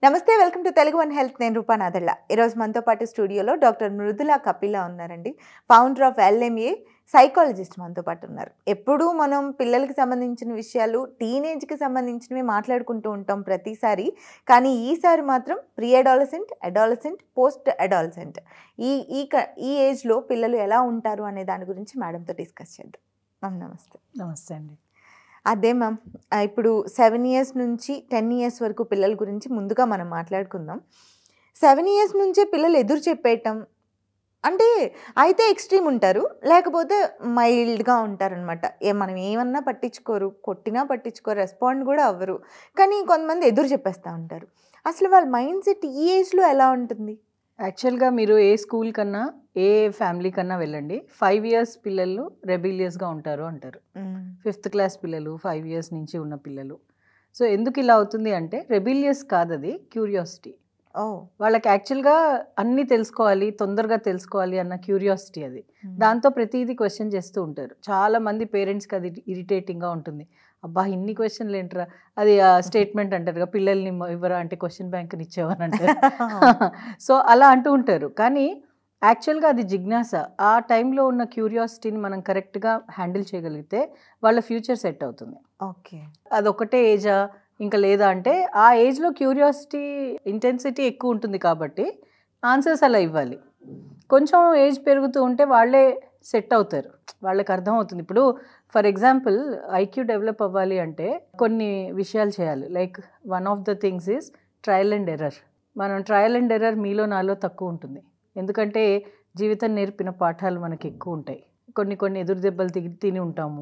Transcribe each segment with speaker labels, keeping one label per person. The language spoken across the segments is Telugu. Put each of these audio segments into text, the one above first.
Speaker 1: నమస్తే, welcome to Telugu one health. నేను రూపా నాదెళ్ళ. ఈరోజు మనతో పాటు స్టూడియోలో డాక్టర్ మృదులా కపిల ఉన్నారండి. ఫౌండర్ ఆఫ్ LMA సైకాలజిస్ట్ మనతో పాటు ఉన్నారు. ఎప్పుడూ మనం పిల్లలకి సంబంధించిన విషయాలు, టీనేజ్కి సంబంధించినవి మాట్లాడుకుంటూ ఉంటాం ప్రతిసారి. కానీ ఈసారి మాత్రం pre adolescent, adolescent, post adolescent ఈ ఈ ఈ ఏజ్లో పిల్లలు ఎలా ఉంటారు అనే దాని గురించి మేడంతో డిస్కస్ చేద్దాం. మ్యామ్ నమస్తే.
Speaker 2: నమస్తే అండి.
Speaker 1: అదే మ్యామ్, ఇప్పుడు 7 ఇయర్స్ నుంచి 10 ఇయర్స్ వరకు పిల్లల గురించి ముందుగా మనం మాట్లాడుకుందాం. 7 ఇయర్స్ నుంచే పిల్లలు ఎదురు చెప్పేయటం అంటే అయితే ఎక్స్ట్రీమ్ ఉంటారు, లేకపోతే మైల్డ్గా ఉంటారనమాట. మనం ఏమన్నా పట్టించుకోరు, కొట్టినా పట్టించుకోరు, రెస్పాండ్ కూడా అవ్వరు. కానీ కొంతమంది ఎదురు చెప్పేస్తూ ఉంటారు. అసలు వాళ్ళ మైండ్ సెట్ ఈ ఏజ్లో ఎలా ఉంటుంది?
Speaker 2: యాక్చువల్గా మీరు ఏ స్కూల్ కన్నా ఏ ఫ్యామిలీ కన్నా వెళ్ళండి, 5 ఇయర్స్ పిల్లలు రెబిలియస్గా ఉంటారు అంటారు. 5th క్లాస్ పిల్లలు, 5 ఇయర్స్ నుంచి ఉన్న పిల్లలు. సో ఎందుకు ఇలా అవుతుంది అంటే రెబిలియస్ కాదు, అది క్యూరియాసిటీ. వాళ్ళకి యాక్చువల్గా అన్నీ తెలుసుకోవాలి, తొందరగా తెలుసుకోవాలి అన్న క్యూరియాసిటీ అది. దాంతో ప్రతిదీ క్వశ్చన్ చేస్తూ ఉంటారు. చాలామంది పేరెంట్స్కి అది ఇరిటేటింగ్గా ఉంటుంది. అబ్బా ఇన్ని క్వశ్చన్లు ఏంట్రా, అది స్టేట్మెంట్ అంటారు, పిల్లల్ని ఇవ్వరా అంటే క్వశ్చన్ బ్యాంక్ని ఇచ్చేవని అంటారు. సో అలా అంటూ ఉంటారు. కానీ యాక్చువల్గా అది జిజ్ఞాస. ఆ టైంలో ఉన్న క్యూరియాసిటీని మనం కరెక్ట్గా హ్యాండిల్ చేయగలిగితే వాళ్ళ ఫ్యూచర్ సెట్ అవుతుంది.
Speaker 1: ఓకే,
Speaker 2: అదొకటే ఏజా ఇంకా లేదా అంటే ఆ ఏజ్లో క్యూరియాసిటీ ఇంటెన్సిటీ ఎక్కువ ఉంటుంది కాబట్టి ఆన్సర్స్ అలా ఇవ్వాలి. కొంచెం ఏజ్ పెరుగుతూ ఉంటే వాళ్ళే సెట్ అవుతారు, వాళ్ళకి అర్థం అవుతుంది. ఇప్పుడు ఫర్ ఎగ్జాంపుల్ IQ డెవలప్ అవ్వాలి అంటే కొన్ని విషయాలు చేయాలి. Like one of the things is trial and error. మనం ట్రయల్ అండ్ ఎర్రర్ మీలో నాలో తక్కువ ఉంటుంది, ఎందుకంటే జీవితం నేర్పిన పాఠాలు మనకి ఎక్కువ ఉంటాయి. కొన్ని ఎదురు దెబ్బలు తిని ఉంటాము,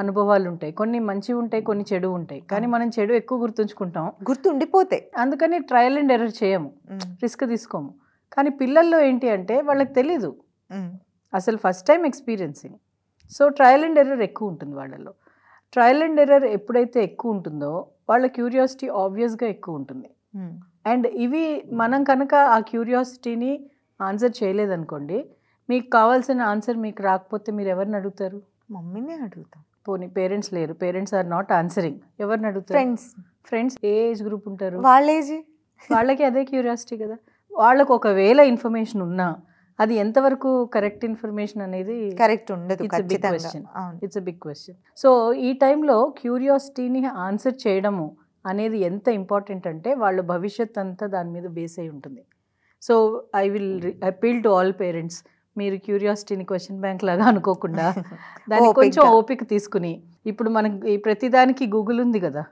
Speaker 2: అనుభవాలు ఉంటాయి. కొన్ని మంచి ఉంటాయి, కొన్ని చెడు ఉంటాయి. కానీ మనం చెడు ఎక్కువ గుర్తుంచుకుంటాం,
Speaker 1: గుర్తుండిపోతాయి.
Speaker 2: అందుకని ట్రయల్ అండ్ ఎర్రర్ చేయము, రిస్క్ తీసుకోము. కానీ పిల్లల్లో ఏంటి అంటే వాళ్ళకి తెలీదు, అసలు first time experiencing. So trial and error ఎక్కువ ఉంటుంది వాళ్ళలో. ట్రయల్ అండ్ ఎర్రర్ ఎప్పుడైతే ఎక్కువ ఉంటుందో వాళ్ళ క్యూరియాసిటీ ఆబ్వియస్గా ఎక్కువ ఉంటుంది. అండ్ ఇవి మనం కనుక ఆ క్యూరియాసిటీని ఆన్సర్ చేయలేదనుకోండి, మీకు కావాల్సిన ఆన్సర్ మీకు రాకపోతే మీరు ఎవరిని అడుగుతారు?
Speaker 1: మమ్మీనే అడుగుతాం.
Speaker 2: పోనీ పేరెంట్స్ లేరు, పేరెంట్స్ ఆర్ నాట్ ఆన్సరింగ్, ఎవరిని అడుగుతారు? ఫ్రెండ్స్ ఏ ఏజ్ గ్రూప్ ఉంటారు? వాళ్ళకి అదే క్యూరియాసిటీ కదా. వాళ్ళకు ఒకవేళ ఇన్ఫర్మేషన్ ఉన్నా అది ఎంతవరకు కరెక్ట్ ఇన్ఫర్మేషన్ అనేది
Speaker 1: కరెక్ట్ ఉండదు.
Speaker 2: It's a big question. So ఈ టైంలో క్యూరియాసిటీని ఆన్సర్ చేయడము అనేది ఎంత ఇంపార్టెంట్ అంటే వాళ్ళ భవిష్యత్ అంతా దాని మీద బేస్ అయి ఉంటుంది. So I will appeal to all parents, మీరు క్యూరియాసిటీని క్వశ్చన్ బ్యాంక్ లాగా అనుకోకుండా దాన్ని కొంచెం ఓపిక తీసుకుని, ఇప్పుడు మనకి ప్రతిదానికి గూగుల్ ఉంది కదా,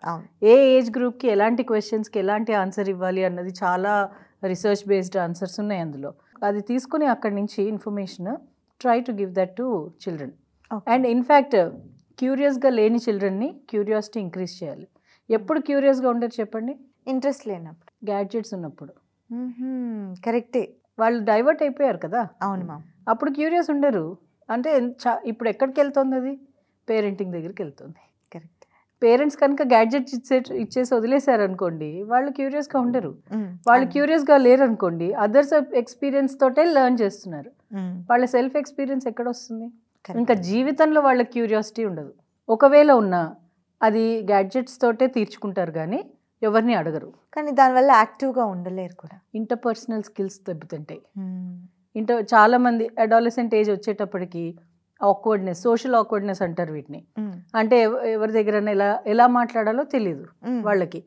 Speaker 2: ఏ ఏజ్ గ్రూప్కి ఎలాంటి క్వశ్చన్స్కి ఎలాంటి ఆన్సర్ ఇవ్వాలి అన్నది చాలా రీసెర్చ్ బేస్డ్ ఆన్సర్స్ ఉన్నాయి అందులో. అది తీసుకుని అక్కడి నుంచి information try to give that to children. And in fact క్యూరియస్గా లేని చిల్డ్రన్ని క్యూరియాసిటీ ఇంక్రీజ్ చేయాలి. ఎప్పుడు క్యూరియస్గా ఉండరు చెప్పండి?
Speaker 1: ఇంట్రెస్ట్ లేనప్పుడు,
Speaker 2: గ్యాడ్జెట్స్ ఉన్నప్పుడు.
Speaker 1: కరెక్టే,
Speaker 2: వాళ్ళు డైవర్ట్ అయిపోయారు కదా.
Speaker 1: అవును మ్యామ్.
Speaker 2: అప్పుడు క్యూరియస్ ఉండరు. అంటే ఇప్పుడు ఎక్కడికి వెళ్తుంది అది? పేరెంటింగ్ దగ్గరికి వెళ్తుంది.
Speaker 1: కరెక్ట్.
Speaker 2: పేరెంట్స్ కనుక గ్యాడ్జెట్స్ ఇచ్చేసి వదిలేశారు అనుకోండి, వాళ్ళు క్యూరియస్గా ఉండరు. వాళ్ళు క్యూరియస్గా లేరు అనుకోండి, అదర్స్ ఎక్స్పీరియన్స్ తోటే లెర్న్ చేస్తున్నారు. వాళ్ళ సెల్ఫ్ ఎక్స్పీరియన్స్ ఎక్కడ వస్తుంది? ఇంకా జీవితంలో వాళ్ళ క్యూరియాసిటీ ఉండదు. ఒకవేళ ఉన్నా అది గ్యాడ్జెట్స్ తోటే తీర్చుకుంటారు, కానీ ఎవరిని అడగరు.
Speaker 1: కానీ దానివల్ల యాక్టివ్గా ఉండలేరు కూడా.
Speaker 2: ఇంటర్పర్సనల్ స్కిల్స్ దెబ్బతింటాయి. చాలామంది అడాలసెంట్ ఏజ్ వచ్చేటప్పటికి ఆక్వర్డ్నెస్, సోషల్ ఆక్వర్డ్నెస్ అంటారు వీటిని. అంటే ఎవరి దగ్గర ఎలా మాట్లాడాలో తెలియదు వాళ్ళకి.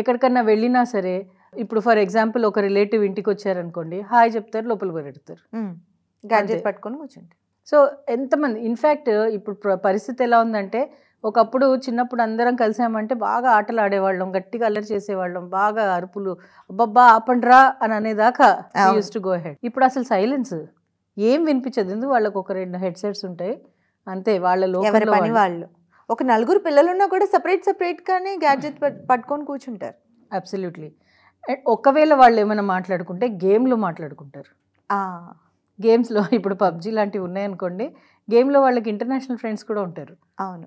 Speaker 2: ఎక్కడికన్నా వెళ్ళినా సరే, ఇప్పుడు ఫర్ ఎగ్జాంపుల్ ఒక రిలేటివ్ ఇంటికి వచ్చారనుకోండి, హాయ్ చెప్తారు, లోపల పెడతారు,
Speaker 1: గ్యాడ్జెట్ పట్టుకొని కూర్చుంటారు.
Speaker 2: సో ఎంతమంది, ఇన్ఫ్యాక్ట్ ఇప్పుడు పరిస్థితి ఎలా ఉందంటే, ఒకప్పుడు చిన్నప్పుడు అందరం కలిసామంటే బాగా ఆటలు ఆడేవాళ్ళం, గట్టిగా అల్లరి చేసేవాళ్ళం, బాగా అరుపులు, అబ్బబ్బా ఆపండ్రా అని అనేదాకా యూస్ టు గో హెడ్. ఇప్పుడు అసలు సైలెన్స్, ఏం వినిపించదు. ఎందుకు? వాళ్ళకు ఒక 2 హెడ్సెట్స్ ఉంటాయి అంతే. వాళ్ళ లోపల
Speaker 1: వాళ్ళు ఒక 4 పిల్లలున్నా కూడా సపరేట్గానే గ్యాడ్జెట్ పట్టుకొని కూర్చుంటారు.
Speaker 2: అబ్సల్యూట్లీ. ఒకవేళ వాళ్ళు ఏమైనా మాట్లాడుకుంటే గేమ్లో మాట్లాడుకుంటారు. గేమ్స్లో ఇప్పుడు PUBG లాంటివి ఉన్నాయనుకోండి, గేమ్లో వాళ్ళకి ఇంటర్నేషనల్ ఫ్రెండ్స్ కూడా ఉంటారు.
Speaker 1: అవును,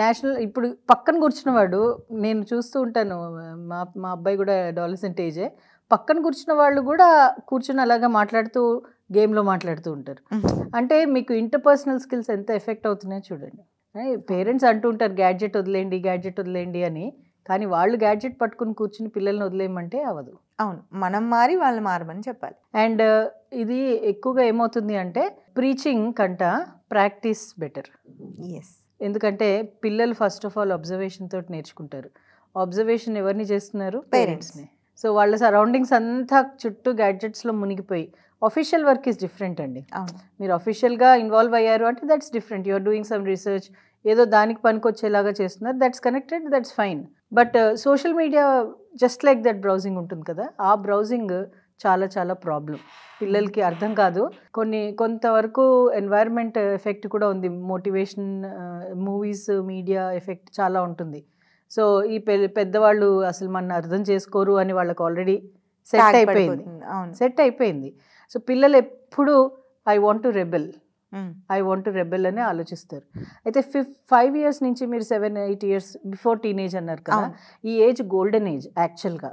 Speaker 2: నేషనల్. ఇప్పుడు పక్కన కూర్చున్నవాడు, నేను చూస్తూ ఉంటాను, మా అబ్బాయి కూడా అడాలసెంట్ ఏజే, పక్కన కూర్చున్న వాళ్ళు కూడా కూర్చుని అలాగా మాట్లాడుతూ గేమ్లో మాట్లాడుతూ ఉంటారు. అంటే మీకు ఇంటర్పర్సనల్ స్కిల్స్ ఎంత ఎఫెక్ట్ అవుతున్నాయో చూడండి. పేరెంట్స్ అంటూ ఉంటారు గ్యాడ్జెట్ వదిలేండి అని, కానీ వాళ్ళు గ్యాడ్జెట్ పట్టుకుని కూర్చుని పిల్లల్ని వదిలేయమంటే అవ్వదు.
Speaker 1: అవును, మనం మారి వాళ్ళు మారమని చెప్పాలి.
Speaker 2: అండ్ ఇది ఎక్కువగా ఏమవుతుంది అంటే ప్రీచింగ్ కంట ప్రాక్టీస్ బెటర్.
Speaker 1: ఎస్.
Speaker 2: ఎందుకంటే పిల్లలు ఫస్ట్ ఆఫ్ ఆల్ అబ్జర్వేషన్ తోటి నేర్చుకుంటారు. అబ్జర్వేషన్ ఎవరిని చేస్తున్నారు?
Speaker 1: Parents.
Speaker 2: పేరెంట్స్ని. సో వాళ్ళ సరౌండింగ్స్ అంతా చుట్టూ గ్యాడ్జెట్స్లో మునిగిపోయి అఫీషియల్ వర్క్ ఈజ్ డిఫరెంట్ అండి.
Speaker 1: అవును.
Speaker 2: మీరు అఫీషియల్గా ఇన్వాల్వ్ అయ్యారు అంటే that's different. You're doing some research, ఏదో దానికి పనికొచ్చేలాగా చేస్తున్నారు, that's connected, that's fine. But social media just like that browsing ఉంటుంది కదా, ఆ బ్రౌజింగ్ చాలా చాలా ప్రాబ్లం. పిల్లలకి అర్థం కాదు. కొంతవరకు ఎన్వైర్న్మెంట్ ఎఫెక్ట్ కూడా ఉంది. మోటివేషన్, మూవీస్, మీడియా ఎఫెక్ట్ చాలా ఉంటుంది. సో ఈ పెద్దవాళ్ళు అసలు మన అర్థం చేసుకోరు అని వాళ్ళకి ఆల్రెడీ సెట్ అయిపోయింది. సో పిల్లలు ఎప్పుడు ఐ వాంట్ టు రెబెల్ అని ఆలోచిస్తారు. అయితే 5 years నుంచి మీరు 7-8 years బిఫోర్ టీనేజ్ అన్నారు కదా, ఈ ఏజ్ గోల్డెన్ ఏజ్ యాక్చువల్గా.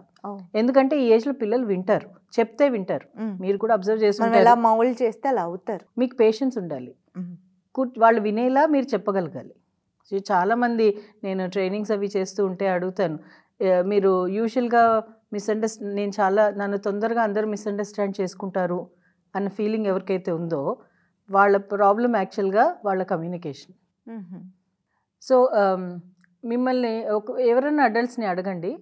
Speaker 2: ఎందుకంటే ఈ ఏజ్లో పిల్లలు వింటారు, చెప్తే వింటారు. మీరు కూడా అబ్జర్వ్ చేసుకుంటారు,
Speaker 1: మౌల్డ్ చేస్తే అలా అవుతారు.
Speaker 2: మీకు పేషెన్స్ ఉండాలి, వాళ్ళు వినేలా మీరు చెప్పగలగాలి. చాలామంది నేను ట్రైనింగ్స్ అవి చేస్తూ ఉంటే అడుగుతాను, మీరు యూజువల్గా నన్ను తొందరగా అందరూ మిస్అండర్స్టాండ్ చేసుకుంటారు అన్న ఫీలింగ్ ఎవరికైతే ఉందో వాళ్ళ ప్రాబ్లం యాక్చువల్గా వాళ్ళ కమ్యూనికేషన్. సో మిమ్మల్ని ఎవరైనా అడల్ట్స్ని అడగండి,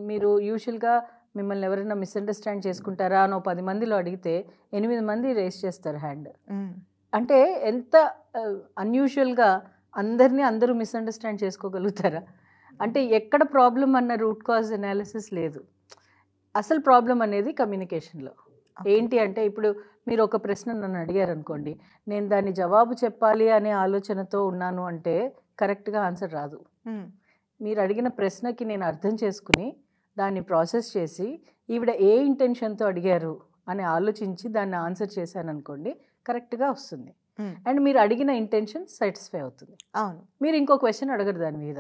Speaker 2: మీరు యూజువల్గా మిమ్మల్ని ఎవరైనా మిస్అండర్స్టాండ్ చేసుకుంటారా అని 10 మందిలో అడిగితే 8 మంది రేస్ చేస్తారు హ్యాండ్. అంటే ఎంత అన్యూజువల్గా అందరూ మిస్అండర్స్టాండ్ చేసుకోగలుగుతారా? అంటే ఎక్కడ ప్రాబ్లం అన్న రూట్ కాజ్ అనాలిసిస్ లేదు. అసలు ప్రాబ్లం అనేది కమ్యూనికేషన్లో. ఏంటి అంటే ఇప్పుడు మీరు ఒక ప్రశ్న నన్ను అడిగారు అనుకోండి, నేను దాన్ని జవాబు చెప్పాలి అనే ఆలోచనతో ఉన్నాను అంటే కరెక్ట్గా ఆన్సర్ రాదు. మీరు అడిగిన ప్రశ్నకి నేను అర్థం చేసుకుని దాన్ని ప్రాసెస్ చేసి ఈవిడ ఏ ఇంటెన్షన్తో అడిగారు అని ఆలోచించి దాన్ని ఆన్సర్ చేశాను అనుకోండి, కరెక్ట్గా వస్తుంది. అండ్ మీరు అడిగిన ఇంటెన్షన్ సాటిస్ఫై అవుతుంది.
Speaker 1: అవును,
Speaker 2: మీరు ఇంకో క్వశ్చన్ అడగరు దాని మీద,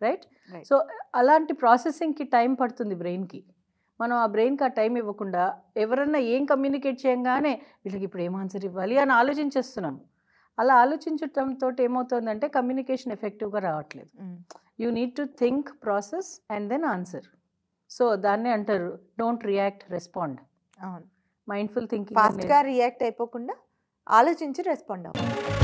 Speaker 2: రైట్? సో అలాంటి ప్రాసెసింగ్కి టైం పడుతుంది బ్రెయిన్కి. మనం ఆ బ్రెయిన్కి ఆ టైం ఇవ్వకుండా ఎవరన్నా ఏం కమ్యూనికేట్ చేయగానే వీళ్ళకి ఇప్పుడు ఏం ఆన్సర్ ఇవ్వాలి అని ఆలోచించేస్తున్నాం. అలా ఆలోచించడంతో ఏమవుతుందంటే కమ్యూనికేషన్ ఎఫెక్టివ్గా రావట్లేదు. You need to think, process and then answer. So దాన్నే అంటారు డోంట్ రియాక్ట్, రెస్పాండ్.
Speaker 1: అవును,
Speaker 2: మైండ్ఫుల్ థింకింగ్.
Speaker 1: ఫాస్ట్గా రియాక్ట్ అయిపోకుండా ఆలోచించి రెస్పాండ్ అవ్వాలి.